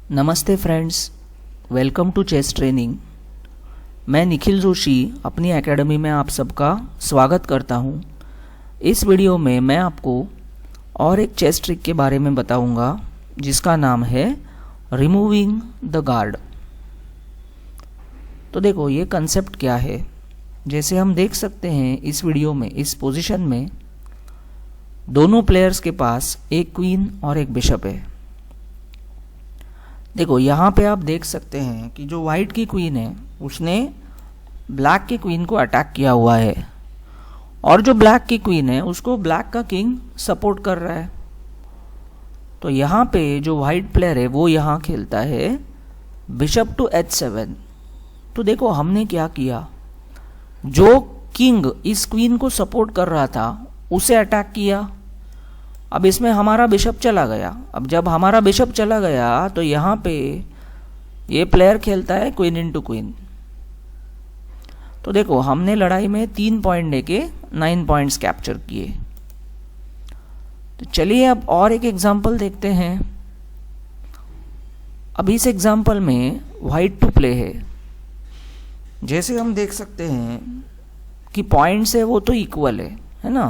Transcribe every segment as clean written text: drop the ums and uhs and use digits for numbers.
नमस्ते friends, welcome to chess training. मैं निखिल जोशी अपनी एकेडमी में आप सबका स्वागत करता हूं। इस वीडियो में मैं आपको और एक चेस ट्रिक के बारे में बताऊंगा जिसका नाम है रिमूविंग द गार्ड। तो देखो ये कंसेप्ट क्या है। जैसे हम देख सकते हैं इस वीडियो में, इस पोजीशन में दोनों प्लेयर्स के पास एक क्वीन और एक बिशप है। देखो यहाँ पे आप देख सकते हैं कि जो वाइट की क्वीन है उसने ब्लैक की क्वीन को अटैक किया हुआ है और जो ब्लैक की क्वीन है उसको ब्लैक का किंग सपोर्ट कर रहा है। तो यहाँ पे जो वाइट प्लेयर है वो यहाँ खेलता है बिशप टू h7। तो देखो हमने क्या किया, जो किंग इस क्वीन को सपोर्ट कर रहा था उसे अटैक किया। अब इसमें हमारा बिशप चला गया। अब जब हमारा बिशप चला गया तो यहाँ पे ये प्लेयर खेलता है क्वीन इनटू क्वीन। तो देखो हमने लड़ाई में 3 पॉइंट लेके 9 पॉइंट्स कैप्चर किए। तो चलिए अब और एक एग्जांपल देखते हैं। अब इस एग्जांपल में वाइट टू प्ले है। जैसे हम देख सकते हैं कि पॉइंट्स है वो तो इक्वल है ना।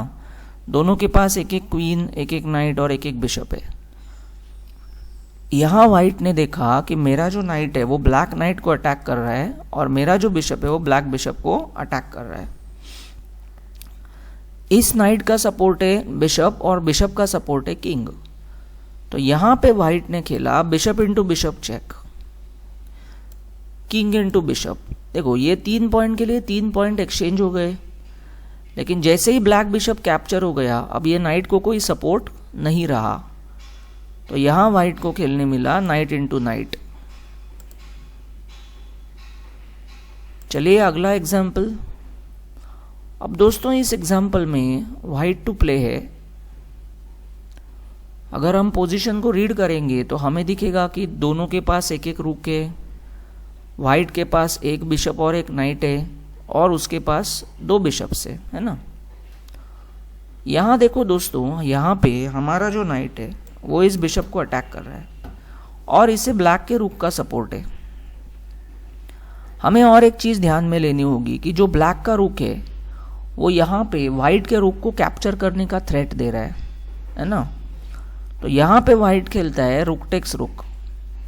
दोनों के पास एक एक क्वीन, एक एक नाइट और एक एक बिशप है। यहाँ वाइट ने देखा कि मेरा जो नाइट है वो ब्लैक नाइट को अटैक कर रहा है और मेरा जो बिशप है वो ब्लैक बिशप को अटैक कर रहा है। इस नाइट का सपोर्ट है बिशप और बिशप का सपोर्ट है किंग। तो यहाँ पे वाइट ने खेला bishop into bishop check, king into bishop. देखो ये 3 पॉइंट के लिए 3 पॉइंट एक्सचेंज हो गए। लेकिन जैसे ही ब्लैक बिशप कैप्चर हो गया अब ये नाइट को कोई सपोर्ट नहीं रहा। तो यहां वाइट को खेलने मिला नाइट इंटू नाइट। चलिए अगला एग्जाम्पल। अब दोस्तों इस एग्जाम्पल में वाइट टू प्ले है। अगर हम पोजीशन को रीड करेंगे तो हमें दिखेगा कि दोनों के पास एक एक रूक है। वाइट के पास एक बिशप और एक नाइट है और उसके पास 2 बिशप्स है ना। यहाँ देखो दोस्तों, यहाँ पे हमारा जो नाइट है वो इस बिशप को अटैक कर रहा है और इसे ब्लैक के रूक का सपोर्ट है। हमें और एक चीज़ ध्यान में लेनी होगी कि जो ब्लैक का रूक है वो यहाँ पे वाइट के रूक को कैप्चर करने का थ्रेट दे रहा है ना। तो यहाँ पे वाइट खेलता है रूक टेक्स रूक।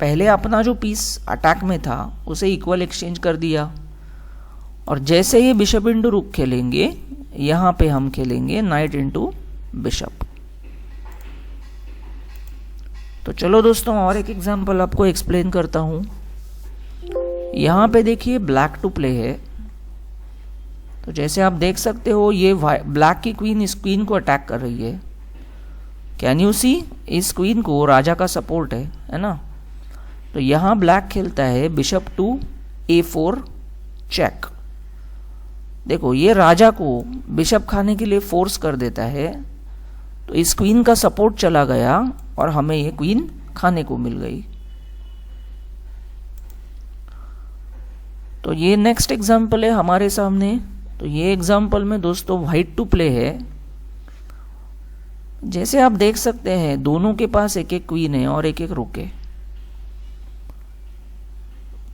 पहले अपना जो पीस अटैक में था उसे इक्वल एक्सचेंज कर दिया और जैसे ही बिशप इंटू रूक खेलेंगे यहाँ पे हम खेलेंगे नाइट इंटू बिशप। तो चलो दोस्तों और एक एग्जांपल आपको एक्सप्लेन करता हूँ। यहाँ पे देखिए ब्लैक टू प्ले है। तो जैसे आप देख सकते हो ये ब्लैक की क्वीन इस क्वीन को अटैक कर रही है। कैन यू सी, इस क्वीन को राजा का सपोर्ट है ना। तो यहाँ ब्लैक खेलता है बिशप टू a4 चेक। देखो ये राजा को बिशप खाने के लिए फोर्स कर देता है। तो इस क्वीन का सपोर्ट चला गया और हमें ये क्वीन खाने को मिल गई। तो ये नेक्स्ट एग्जांपल है हमारे सामने। तो ये एग्जांपल में दोस्तों वाइट टू प्ले है। जैसे आप देख सकते हैं दोनों के पास एक एक क्वीन है और एक एक रूक है।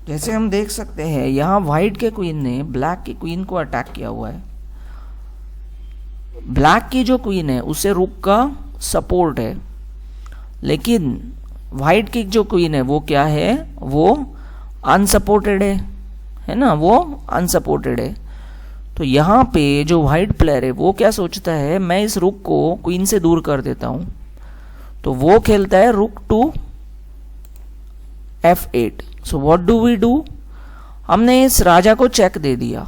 जैसे हम देख सकते हैं यहाँ व्हाइट के क्वीन ने ब्लैक की क्वीन को अटैक किया हुआ है। ब्लैक की जो क्वीन है उसे रूक का सपोर्ट है, लेकिन व्हाइट की जो क्वीन है वो क्या है, वो अनसपोर्टेड है ना, वो अनसपोर्टेड है। तो यहाँ पे जो व्हाइट प्लेयर है वो क्या सोचता है, मैं इस रूक को क्वीन से दूर कर देता हूँ। तो वो खेलता है rook to f8। So what do we do, हमने इस राजा को चेक दे दिया।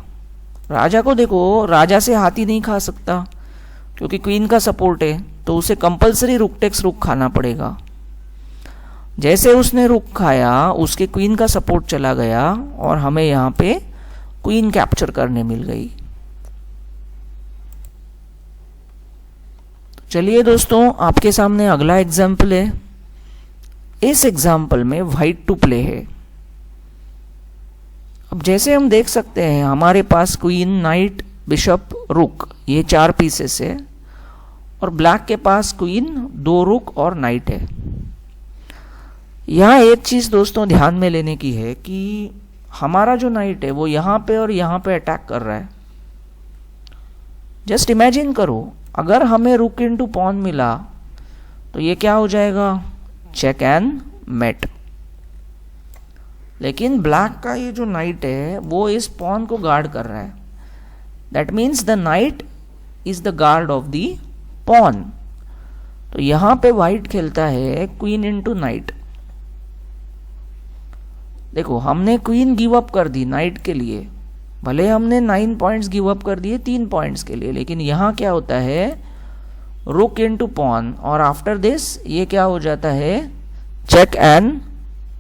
राजा को देखो, राजा से हाथी नहीं खा सकता क्योंकि क्वीन का सपोर्ट है। तो उसे कंपलसरी रूक टेक्स रूक खाना पड़ेगा। जैसे उसने रूक खाया उसके क्वीन का सपोर्ट चला गया और हमें यहाँ पे क्वीन कैप्चर करने मिल गई। चलिए दोस्तों आपके सामने अगला एग्जाम्पल है। इस एग्जाम्पल में वाइट टू प्ले है। अब जैसे हम देख सकते हैं हमारे पास क्वीन, नाइट, बिशप, रुक ये 4 पीसेस है और ब्लैक के पास क्वीन, 2 रुक और नाइट है। यहाँ एक चीज़ दोस्तों ध्यान में लेने की है कि हमारा जो नाइट है वो यहाँ पे और यहाँ पे अटैक कर रहा है। जस्ट इमेजिन करो, अगर हमें रुक इनटू पॉन मिला तो ये क्या हो जाएगा, चेक एंड मेट। लेकिन ब्लैक का ये जो नाइट है वो इस पॉन को गार्ड कर रहा है। That means the knight is the guard of the pawn. तो यहां पे वाइट खेलता है क्वीन इनटू नाइट। देखो, हमने क्वीन गिव अप कर दी नाइट के लिए, भले हमने 9 पॉइंट्स गिव अप कर दिए 3 पॉइंट्स के लिए, लेकिन यहां क्या होता है, रुक इनटू पॉन, और आफ्टर दिस ये क्या हो जाता है, चेक एंड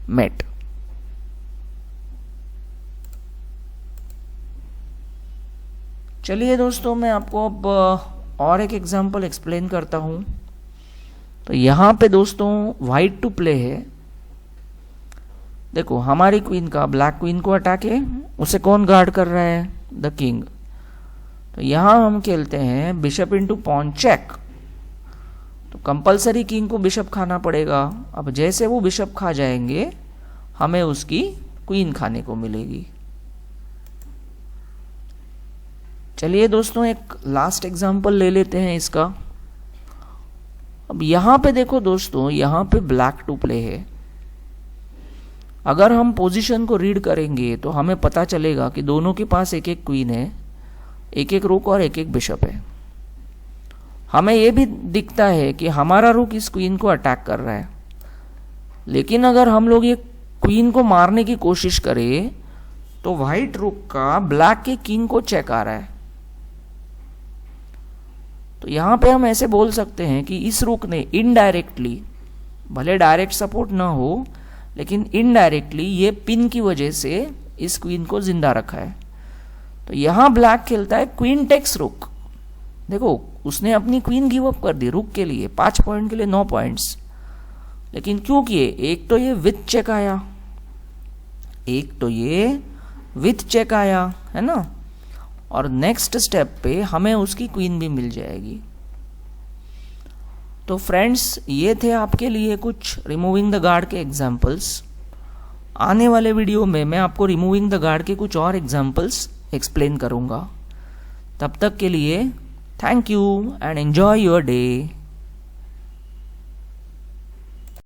मेट। चलिए दोस्तों, मैं आपको अब और एक एग्जांपल एक्सप्लेन करता हूं। तो यहां पे दोस्तों वाइट टू प्ले है। देखो, हमारी क्वीन का ब्लैक क्वीन को अटैक है, उसे कौन गार्ड कर रहा है, द किंग। तो यहां हम खेलते हैं बिशप इनटू पॉन चेक। तो कंपलसरी किंग को बिशप खाना पड़ेगा। अब जैसे वो बिशप खा जाएंगे हमें उसकी क्वीन खाने को मिलेगी। चलिए दोस्तों, एक लास्ट एग्जांपल ले लेते हैं इसका। अब यहां पे देखो दोस्तों, यहां पे ब्लैक टू प्ले है। अगर हम पोजीशन को रीड करेंगे तो हमें पता चलेगा कि दोनों के पास एक एक क्वीन है, एक एक रुक और एक एक बिशप है। हमें यह भी दिखता है कि हमारा रुक इस क्वीन को अटैक कर रहा है, लेकिन अगर हम लोग ये क्वीन को मारने की कोशिश करें तो व्हाइट रुक का ब्लैक के किंग को चेक आ रहा है। तो यहां पे हम ऐसे बोल सकते हैं कि इस रुक ने इनडायरेक्टली, भले डायरेक्ट सपोर्ट ना हो, लेकिन इनडायरेक्टली ये पिन की वजह से इस क्वीन को जिंदा रखा है। तो यहां ब्लैक खेलता है क्वीन टेक्स रुक। देखो, उसने अपनी क्वीन गिव अप कर दी रुक के लिए, 5 पॉइंट के लिए 9 पॉइंट्स। लेकिन क्यों किए, एक तो ये विथ चेक आया, एक तो ये विथ चेक आया, है ना, और नेक्स्ट स्टेप पे हमें उसकी क्वीन भी मिल जाएगी। तो फ्रेंड्स, ये थे आपके लिए कुछ रिमूविंग द गार्ड के एग्जाम्पल्स। आने वाले वीडियो में मैं आपको रिमूविंग द गार्ड के कुछ और एग्जाम्पल्स एक्सप्लेन करूंगा। तब तक के लिए thank you and enjoy your day.